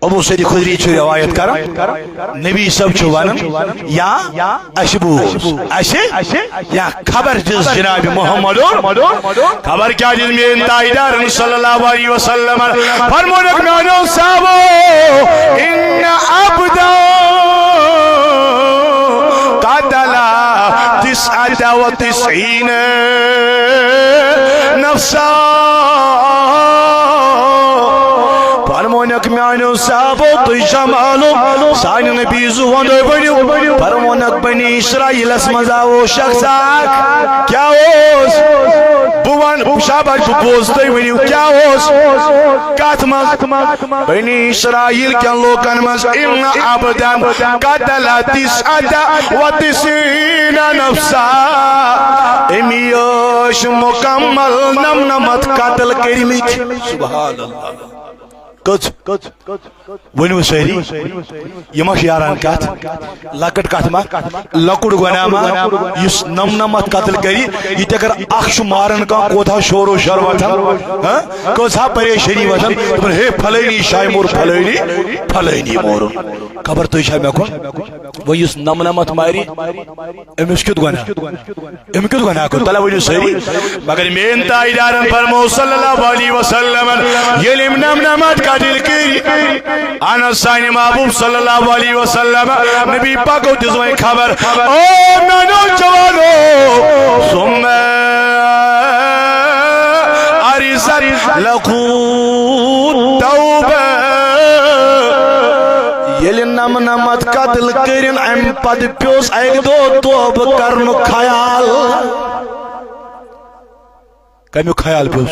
ابو سعید خدری چھ روایت کر نبی صاحب چھ ونان یا اشبوز یا خبر جس جناب محمد خبر کیا جس میں تائیدار صلی اللہ علیہ وسلم فرمونک میانو صاحبو ان عبدا قتل 99 نفسا فرمونک میانو صاحبو تجھا معلوم سانی نبی زوان بنیو فرمونک بنی اسرائیل اسمز آو شخص آک کیا ہوس بوان شاباش بوزتے ونیو کیا ہوس کاتمز بنی اسرائیل کیا لوکن مز ان عبدان قتل 99 نفسا امیوش مکمل نمنمت قتل کریمیت سبحان اللہ کچھ ونیو سہری یہ مش یاران کت لکٹ کت ما لکڑ گناہ ما اس نمنمت قتل کری یہ اگر اخش مارن کا کوتھا شور و شر وطن کوتھا پریشانی وطن تمہیں ہے پھلینی شای مور پھلینی مور خبر تو شای میں کن وہ اس نمنمت ماری امس کت گناہ کو تلا ونیو سہری مگر مین تائیدارن فرمو صلی اللہ علیہ وسلم یلیم نمنمت قتل کری آنا سائن محبوب صلی اللہ علیہ وسلم نبی پاکو دزوائیں خبر او نانو جوانو ثم عرضت لکو توبہ یلی نمنمت قتل کرن ام پد پیوس ایک دو توب کرن خیال کمیو خیال پیوس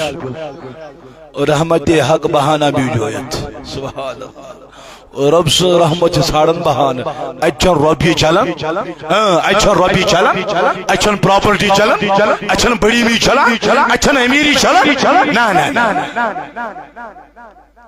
رحمت حق بہانہ بھی جویت سبحان اللہ رب سے رحمت ساڑن بہانہ اچھن ربی چلن اچھن پراپرٹی چلن اچھن بڑی بھی چلن اچھن امیری چلن نا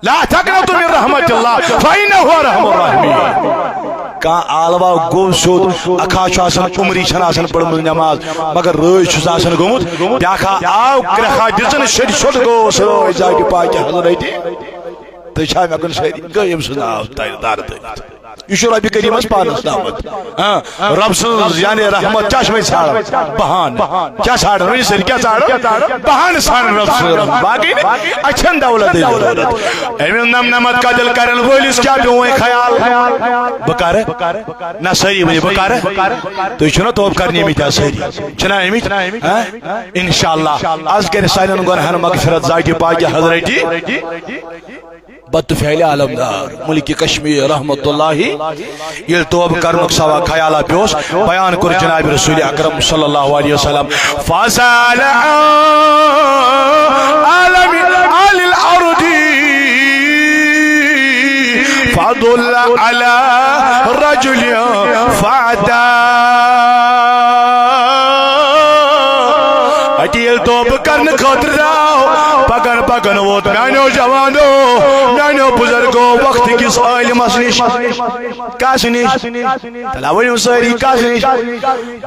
لا تقنطوا من رحمت اللہ فإنه رحم الراحمین کان آلوا گو سود اکھا آسان عمری چھن آسان پڑھ نماز مگر روی چھس آسان گومت بیاکھا آو کرخا دزن شد شد گو سرو ازاکی پاکی حضرتی تو چھا میں کن شہری گئیم سنا دار دار یہ ربی کریم اس پانس نامت رب سن یعنی رحمت چشم ساڑا بہان کیا ساڑا روی سر کیا ساڑا بہان ساڑا رب سن باقی نہیں اچھن دولت دولت ایمین نمنمت قتل کرن ولیس کیا بیوئیں خیال بکارے نا سری بجے بکارے تو یہ چھنا توب کرنی امیتا سری چھنا امیت انشاءاللہ از کر سائنن گنہن مغفرت ذاتی پاکی حضرتی بد فعل عالمدار ملک کشمیر رحمت اللہ یہ توب کرنک سوا خیالہ پیوس بیان کر جناب رسول اکرم صلی اللہ علیہ وسلم فازال عالم آل الارض فضل على رجل فعدا اٹیل توب کرن خاطر راو پکن ووت میانو جوانو میانو بزرگو وقت کس عالم اسنش کاس نش تلاوی ساری کاس نش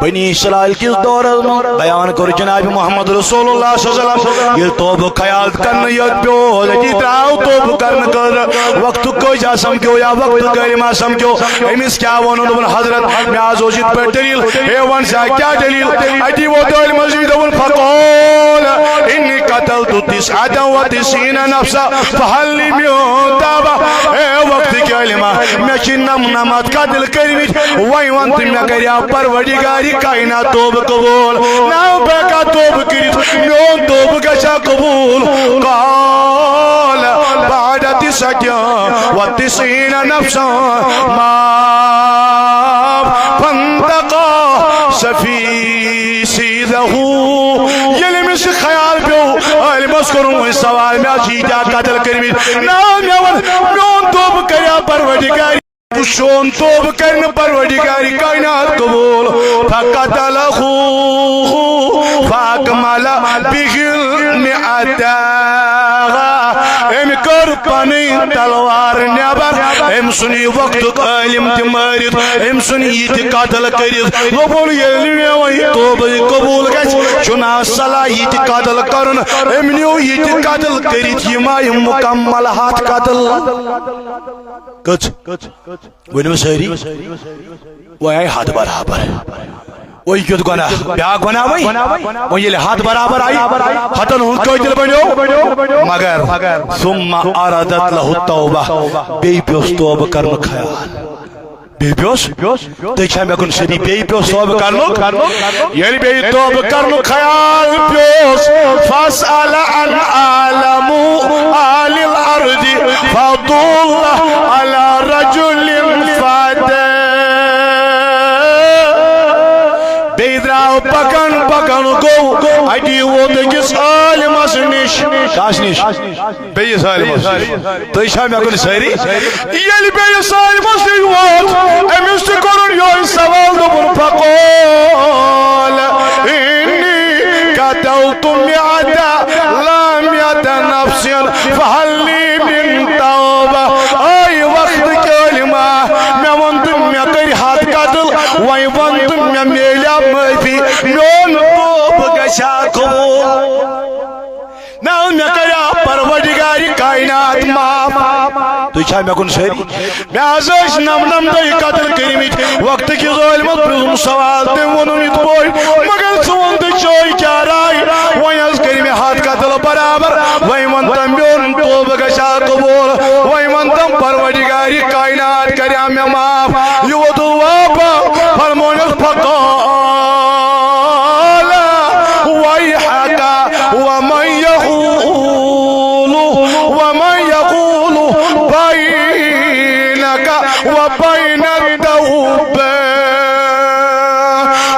بنی اسرائیل کس دور بیان کر جناب محمد رسول اللہ صلی اللہ علیہ وسلم یہ توب خیال کرن یت پیو لگی تراو توب کرن کر وقت کو جا سمجھو یا وقت کلمہ سمجھو امس کیا ونن حضرت میں آزوجت پر دلیل اے ون سا کیا دلیل اٹی وہ دل مسجد فقول انی قتلت 99 نفسا فهل لي من توبة اے وقت کلمہ میں چھ نمنمت قتل کرمت وی ونت میں کریا پروردگاری کائنات توب قبول نو بکا توب کرت میون توب گچا قبول قال بعد 99 نفسا ما فانتقا سفی سیدہو یلی میں سے خیال پیو آئلی مسکروں اس سوال میں جیتا قتل کرمید نام یاون میون توب کریا پروردگاری شون توب کرن پروردگاری کائنات قبول فقتلہو فاکمل بغل مئتا ام کر پنی تلوار نیبر ام سنی وقت عالم تمارت ام سنی قتل کرت لبول یلی وی توبہ قبول گژھِ چنا صلاحیت قتل کرن ام نیو یہ قتل کرت یما مکمل ہاتھ قتل کچھ ونو ساری وے ہاتھ برابر وہی کیوں گناہ بیاک گناہ وہ یہ ہاتھ برابر آئی ہتن ہوں قتل بنو مگر ثم اردت له التوبہ بی پیوس توبہ کرن خیال بی پیوس دیکھا میں کن سری بی پیوس توبہ کرن یعنی بی توبہ کرن خیال پیوس فاسأل عن عالم آل الارض فضل على رجل فاتح پکن پکن گو اٹی ووت کس عالمس نش کاش نش بیس عالمس تھی چھا مے کن ساری یل بیس عالمس نش ووت امس تہ کرن یہ سوال دپن فقال انی قتلت مئة لا مئة نفس فهل لي من توبہ اے وقت کلمہ مے ونت مے کر ہاتھ قتل وے ونت مے میلیا معافی میون توبہ گژھا قبول نہ مے کریا پروردگار کائنات معاف تھی چھا مے کن ساری مے آز نم دہی قتل کرمت وقت کی ظالمت پرزم سوال تم ونم یت پوٹ مگر ثون تو چوئی کیا رائی وی از کر مے ہاتھ قتل برابر وی ونتم میون توبہ گژھا قبول وی ونتم پروردگار کائنات کریا مے معاف یہ ووت واپس فرمونس فقال ويحك ومن يقول بينك وبين التوبة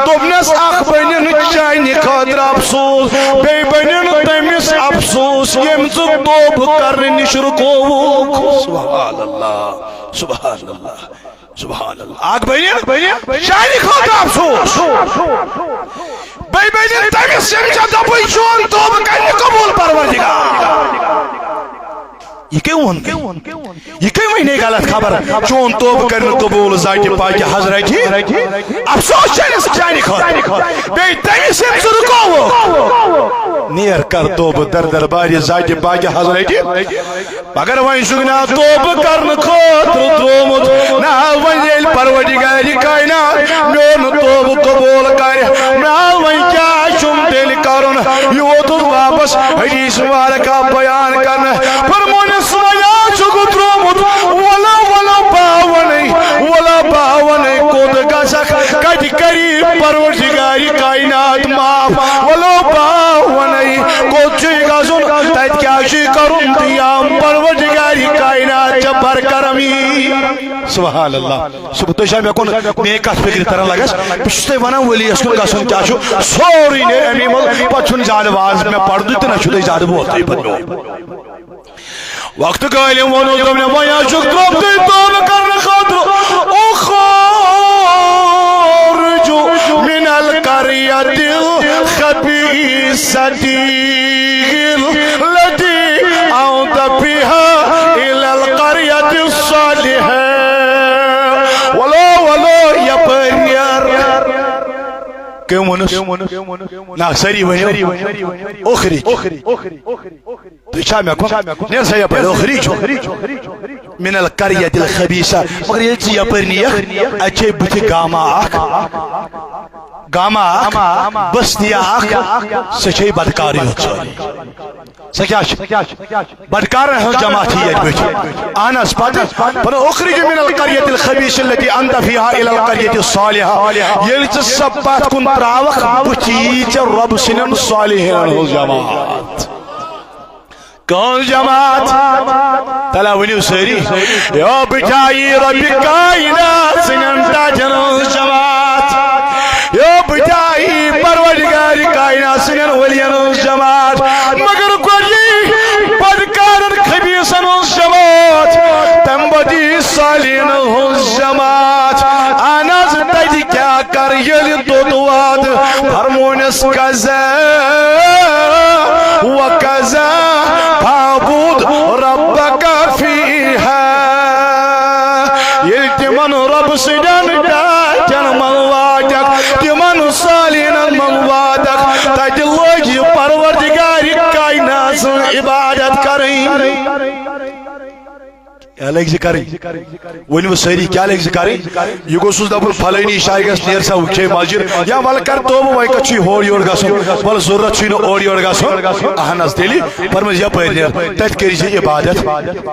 دوبنس اخ بنين چاني خاطر افسوس بي بنين تمس افسوس یم ژٕ توبہ کرنہٕ نش رکووُکھ سبحان اللہ سبحان اللہ سبحان اللہ اخ بنين چاني خاطر افسوس بھائی بھائی تمس یم دپی چون توبہ کرنہ قبول پروردگار یہ کیوں یہ کیوں نہیں غلط خبر چون توبہ کرنہ قبول ذات پاک حضرت افسوس چانس چانہ خاطر بھائی تمس یم ژٕ رکووُکھ نیر کر توبہ در دربار ذات پاک حضرت مگر وۄنۍ چھُکھ نا توبہ کرنہ خاطر ترومت نا وۄنۍ ییٚلہِ پروردگار کائنات میون توبہ قبول کرِ نا وۄنۍ کیٛاہ چھُم تیٚلہِ کرُن یہِ ووتُس واپس حدیث مبارکہ بیان کرنہ فرمونس وۄنۍ چھُکھ ترومت ولا باونے کوٚت گژھکھ کتہِ کری پروردگار کائنات معاف ولا باونے کوٚت چھُے گژھُن تتہِ کیٛاہ چھُے کرُن قیام پروردگار کائنات چھےٚ برکرمی سبحان اللہ صبح تُہۍ چھا مےٚ کُن میٛٲنۍ کتھ فکرِ تران لگس بہٕ چھُس تۄہہِ ونان ؤلیَس کُن گژھُن کیٛاہ چھُ سورُے نیرِ امی منٛز پتہٕ چھُنہٕ زیادٕ واز مےٚ پردٕ تہِ نہ چھُو تۄہہِ زیادٕ بوزنٕے پتہٕ میون وقت قٲلِم ووٚنُس دوٚپنہِ وۄنۍ حظ چھُکھ ترٛومتُے توبہ کرنہٕ خٲطرٕ اخرج من القرية الخبيثة التي أودى فيها إلى القرية الصالحة ولو يا بريار كم ونس نا سري ونيو أخرج تشامي أكون نرسى يا بري أخرج من القرية الخبيثة مگر يلتي يا برنيا أجي بتي گاما بستی سچے بدکاری سکیاش بدکار جماعت ہی آنس پر اخرج من القرية الخبيثة التي انت فيها الى القرية الصالحة يلت سبات كن تراوخ بتيج رب سنن صالحين الجماعت کون جماعت تلا ونیو سری یا بچائی رب کائنات سنن تاجن الجماعت یا بچائی پروردگار کائنات سنن ولین الجماعت مگر کوئی بدکارن خبیثن الجماعت تنبدی صالحین الجماعت آناز تجی کیا کر یلی دواد فرمونس کذا وكذا فاعبد ربك فيها تمن رب سدن ڈاچن منواتک تمن صالحین منواتک تج لوگ پروردگار کائنات عبادت کریں کیا لگ ذکر ونو ساری کیا لگ ذکر یہ گوس دپن فلانی شاہ گھس نیر سا وچے مسجد یا ول کر تو وے کچھ ہور یور گسن ول ضرورت چھ اور یور گسن اہنس تیلی فرمز یپر نیر تت کری عبادت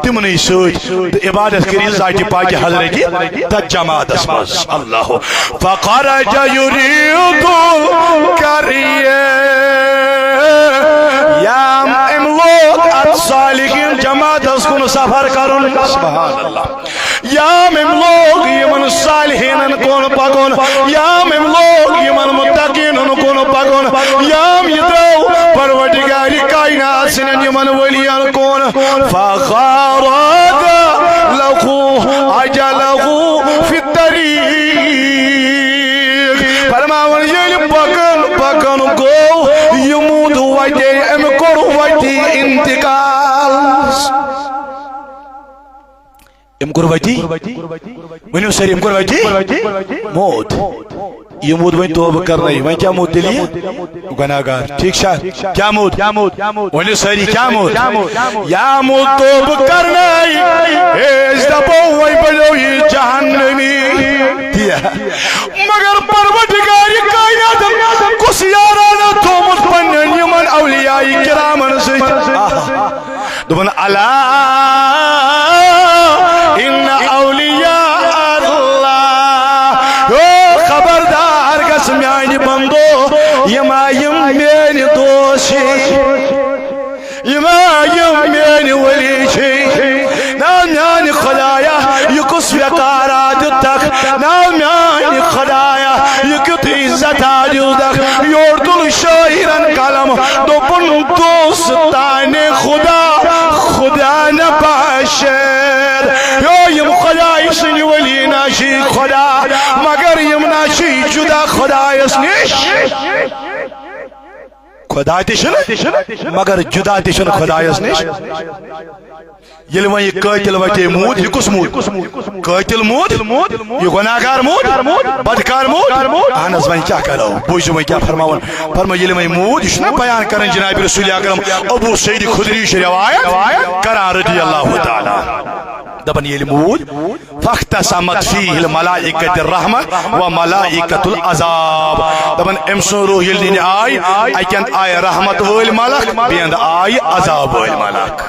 تمنی سوت عبادت کری ذات پاک حضرت تت جماعت اسماز اللہ فخرج یرید کریے یا ام لوگ ات صالحین جماعت اس کو سفر کرن سبحان اللہ یا ام لوگ یمن صالحین کون پکون یا ام لوگ یمن متقین کون پکون یا یدرو پروردگار کائنات سن یمن ولیان کون فخرج له اجله فی الطریق فرماون یل پکن گو یمود وجہ ام کور وجہ انتقال ام کور وجہ ونیو سر ام کور وجہ موت یہ موت وین توبہ کرنا ہے وین کیا موت دلی گناہگار ٹھیک شاہ کیا موت ونیو سری کیا موت یا موت توبہ کرنا ہے اس دپو وین بلو یہ جہنمی مگر پروردگار کائنات کس یارانا تومت پنن یمن اولیاء کرامن سے دبن الا ان اولیاء اللہ خبردار گس میان بندو یما یم مین دوشی یما یم مین ولی چھ نام میان خدایا یکس وقارات تک نام میان خدایا یکت عزت آجو تک یوردل شاعرن کلم دوپن دوستان خدا نباشر یم خدا اسنی ولی ناشی خدا مگر یم ناشی جدا خدا اسنیش خدا تشن مگر جدا تشن خدا اسنیش یل وی قاتل وتے موت یہ کس موت قاتل موت یہ گناہگار موت بدکار موت انس وین کیا کرو بوجھ میں کیا فرماون فرما یل وی موت یہ نہ بیان کرن جناب رسول اکرم ابو سعید خدری سے روایت کرا رضی اللہ تعالی دبن یل موت فاختصمت فيه الملائکۃ الرحمہ وملائکۃ العذاب دبن امسو روح یل دین آئی رحمت ول ملک بیند آئی عذاب ول ملک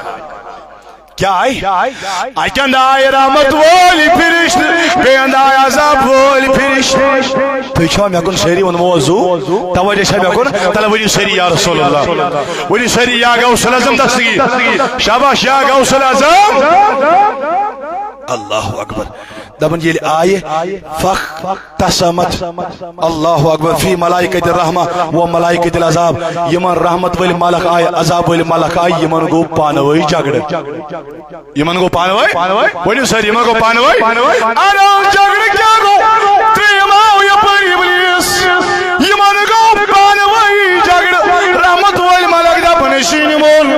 کیا آئی آئی رحمت وولی فرشت بیند آئی عذاب وولی فرشت تو چھو میں کن سیری ان موضوع توجہ چھو میں کن تلا ولی سیری یا رسول اللہ ولی سیری یا غوث العظم دستگی شاباش یا غوث العظم اللہ اکبر دبن یہ آئے فاختصمت اللہ اکبر فی ملائکۃ الرحمہ و ملائکۃ العذاب یمن رحمت ولی ملک آئے عذاب ولی ملک آئے یمن گو پانوئی جگڑ یمن گو پانوئی ولی سر یمن گو پانوئی آنا جگڑ کیا گو تریماؤ یا پر ابلیس یمن گو پانوئی جگڑ رحمت ولی ملک دا پنشین مول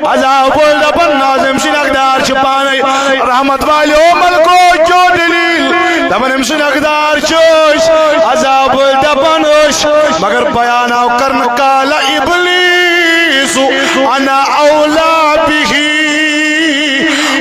عذاب ولی دا پن نازم شنک دار چھپانے رحمت والی او ملکو جو دلیل دبن امسن اقدار چوش عذاب دبنوش مگر بیان او کرن کالا ابلیس انا اولا بھی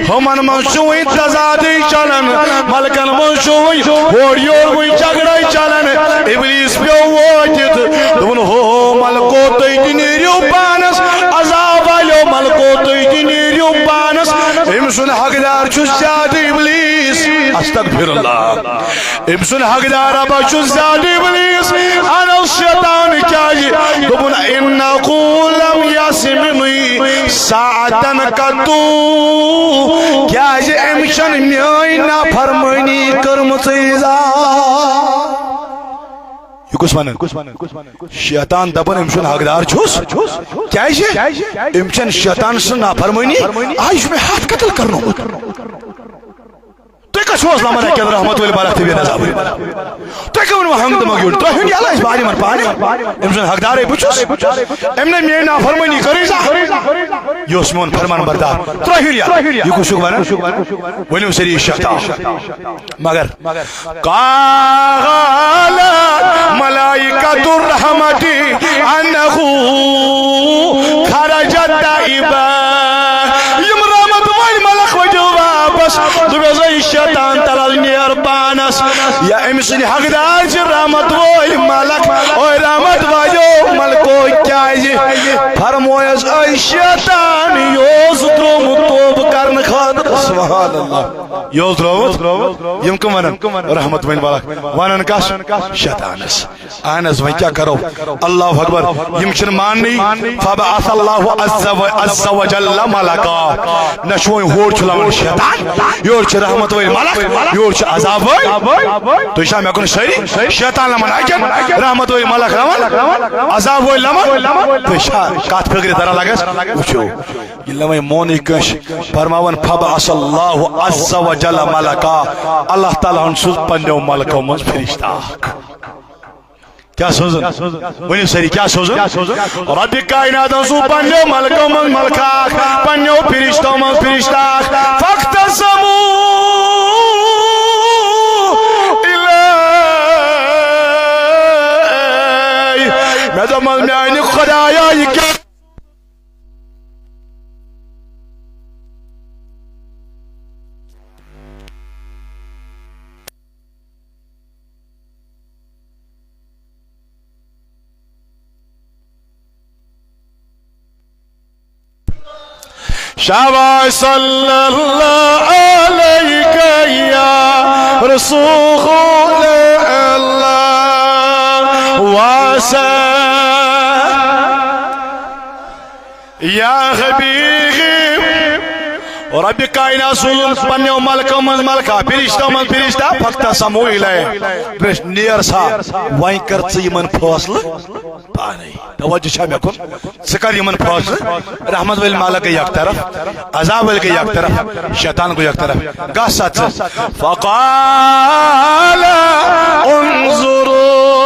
ہمن منشوئی تزادی چلن ملکن منشوئی ووڑیور ہوئی جگڑائی چلن ابلیس پیو ووجد دبن ہو ملکو تیدی نیریو پانس عذاب والیو ملکو تیدی نیریو پانس امسن حقدار چوش جادی ابلیس استغفر اللہ امسن حقدار ابا چوش جادی ابلیس انا الشیطان کیاجی دبن انکو لم یاسمنی ساعتن کتو کیاجی امشن میائی نا فرمانی کرمتیزا یہ کس ونن شیطان دبن امشن حقدار چوس کیاجی امشن شیطان سن نا فرمانی آئیش میں ہاتھ قتل کرنو تو چھوس لمن اکن رحمت ول بالغ تبین عذاب تُہۍ کون ہنگ دمگ یوڑ تُہۍ ہن یلا باری من پانی امسن حقدار بچوس امنے میری نافرمانی کری یوس میون فرمان بردار تُہۍ ہن یلا یہ کچھ ونان ونیو سری شیطان مگر قال ملائکۃ الرحمت انه خرج تائبا یم رحمت وال ملک وجو واپس دوزے شیطان تلال نیر پانس یا امسن حقدار چھ رحمت وال ملک او رحمت وجو ملکو کیا فرمویس اے شیطان یوز تروم توب کرن خاطر سبحان اللہ یوز تروم یم کم ونن رحمت وال ملک ونن کس شیطانس انس وۄنۍ کیا کرو اللہ اکبر یم چھن ماننی فبعث اللہ عز وجل ملکا نشوی ہور چھ لون شیطان یور چھ رحمت وال ملک یور چھ عذاب وال تو شام یکن سری شیطان لمن اکن رحمت وال ملک لمن عذاب وال لمن تو شام کات فکر درا لگس وچو یلمے مونی کش فرماون فبعث اللہ عز وجل ملکا اللہ تعالی ہن سوز پنو ملکو مز فرشتہ کیا سوزن ونیو سری کیا سوزن رب کائنات سو پنو ملکو من ملکا پنو فرشتو من فرشتہ فاختصموا الی میں دمل میانی خدایا یہ کیا شاباش صلی اللہ علیک یا رسول اللہ وسلم یا حبیب رب کائنات سوزن پنو ملکو من ملکا فرشتو من فرشتہ فاختصموا الی نیر سا وائن کر یمن فاصل پانے توجہ چھا مے کن ذکر یمن فاصل رحمت وال ملک یک طرف عذاب وال کے یک طرف شیطان کو یک طرف گاسات فقال انظروا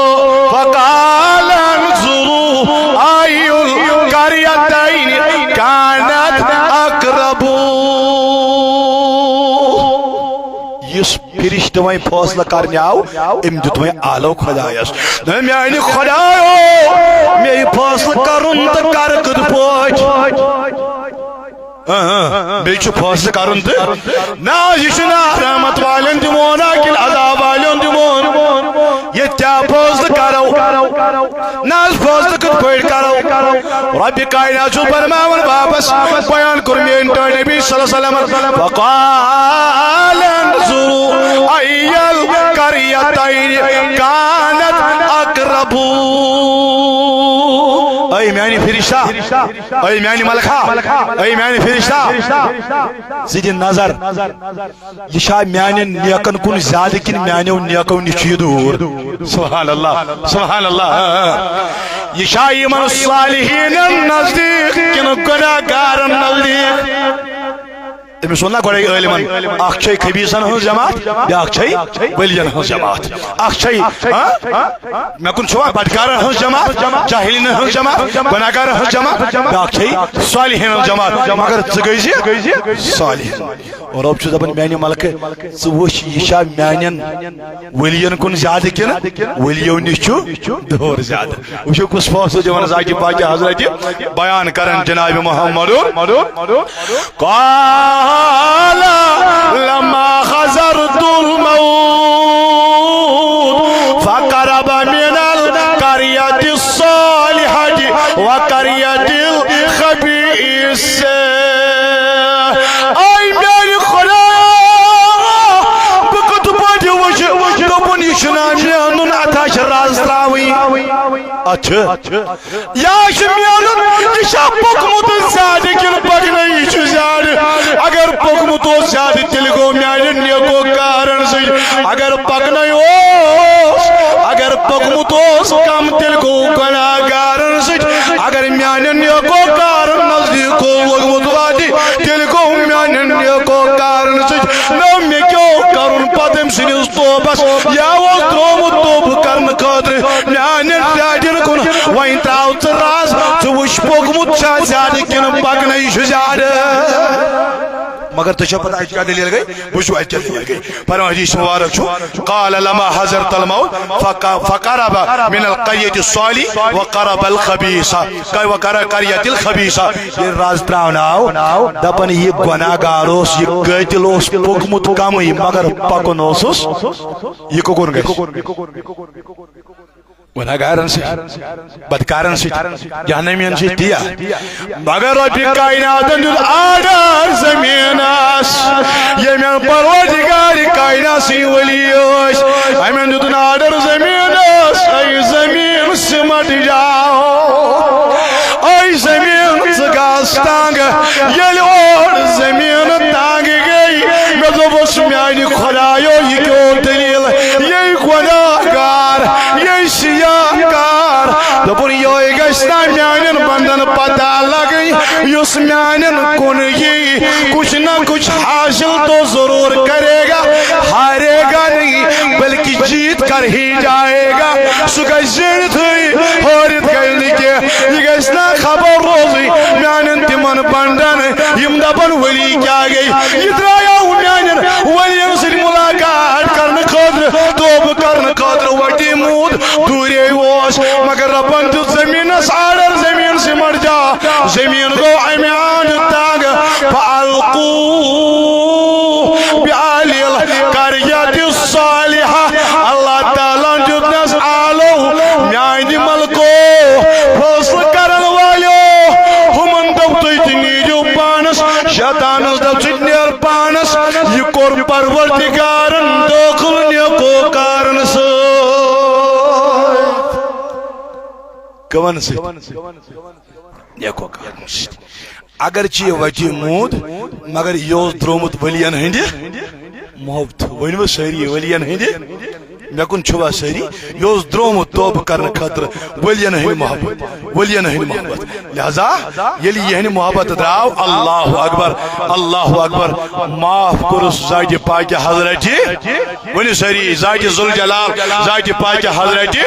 ای القریتین کانت اقرب یس فرشتہ وہیں فاصلہ کرنے آو ام دیت وہیں آلو خدایس میانی خدایو میں فاصلہ کرن تو کر کد پوچ بیچ فاصلہ کرن تو نا یہ چھنا رحمت والن دمون کل عذاب والن دمون یہ کیا فاصلہ کرو ناز فاصلہ کد پوچ کرو رب کائنات چھو فرماون واپس بیان کرمین تو نبی صلی اللہ علیہ وسلم وقال انظروا ای القریتین کانت اقرب اے میانی فرشتہ اے میانی ملکہ اے میانی فرشتہ زیدی نظر یہ شاہ میانی نیکن کن زیادہ کن میانی نیکو نچی دور سبحان اللہ سبحان اللہ یہ شاہ ایمان الصالحین نزدیک کن گناہگارن نزدیک تم سننا گوڑے علمان اخ چھے خبیثن ہنس جماعت بیاکھ چھے ولیین ہنس جماعت اخ چھے میں کن چھوا بدکارن ہنس جماعت جاہلین ہنس جماعت گناہگارن ہنس جماعت بیاکھ چھے صالحین ہنس جماعت مگر زگیزی صالحین اور اب چھو دبن میانی ملک وش یہ شاہ میانین ولیین کن زیادہ کن ولیو نشو دور زیادہ وشو کس فاصل جوان زاکی پاکی حضرت بیان کرن جناب محمد قال لما خزرت الموت فقرب من القرية الصالحة وقرية الخبيث اي میانی خدا بکت پاٹی وش دبن یشنا میانن اتاش راز تراوی اچھا یا میانن یشا پکمت زیادہ کن پکنی یش زیادہ اگر پکمت زیادہ تیل گو میانن نیکو کارن سی اگر پکنی اگر پکمت کم تیل گو گناہگارن سی اگر میانن نیکو کارن نزدیک وگمت وادی تیل گو میانن نیکو کارن سی نو میں کیوں کرن سنس توبس یا ترومت توب کرن خاطر میان ڈیڈن کن وین تراو راز تو وش پوکمت چھا زیادہ کن پکنائی چھ زیادہ مگر تو پتہ ہے کیا دلیل گئی وشو ہے کیا دلیل گئی پر حدیث مبارک چھو قال لما حضرت الموت فقرب من القریۃ الصالح وقرب الخبیث وقرب قریۃ الخبیث یہ راز تراوناو دپن یہ گناہگار اس یہ قاتل اس پوکمت کمی مگر پکن اوسس یہ کون گئی گناہگارن سے بدکارن سے جہنمین سے دیا مگر رب کائناتن دیت آرڈر زمینس یمین پروردگار کائنات سی ولی اس امین دیتن آرڈر زمینس ای زمین سمٹ جاؤ ای زمین سگاس تانگ یل اور زمین تانگ گئی میں تو بس میانی خدایو یہ کیوں دلیل یہ گناہگار یہ سیاہکار دپن یہ گشتہ میانن بندن پتہ لگئی اس میانن کن یہ کچھ نہ کچھ حاصل تو ضرور کرے گا ہارے گا نہیں بلکہ جیت کر ہی جائے گا سکا زیرت ہوئی حورت کرنے کے یہ گشتہ خبر روزی میانن تمن بندن یم دپن ولی کیا گئی اترایا میانن ولی سے ملاقات کرنے خاطر توب کرنے خاطر وٹی مود دوری واس مگر ربن تو زمین ساڑر زمین سے مر جا زمین گو عمیان تاگ فالقو بعالی القریت الصالحہ اللہ تعالیٰ جتنس آلو میاں دی ملکو فصل کرن والو ہمن دب تو نیجو پانس شیطانس دب تو نیر پانس یہ کور پروردگارن داخل نیکو کارن سے کون سے نیکو کارن سے اگرچہ یہ وجہ مود مگر یہ درومت ولین ہندی محبت ونو ساری ولین ہندی مے کن چھوا ساری یہ درومت توب کرنے خاطر ولین ہند محبت ولین ہند محبت لہذا یلی یہ محبت دراو اللہ اکبر معاف کرس ذات پاک حضرت ونو ساری ذات ذوالجلال ذات پاک حضرت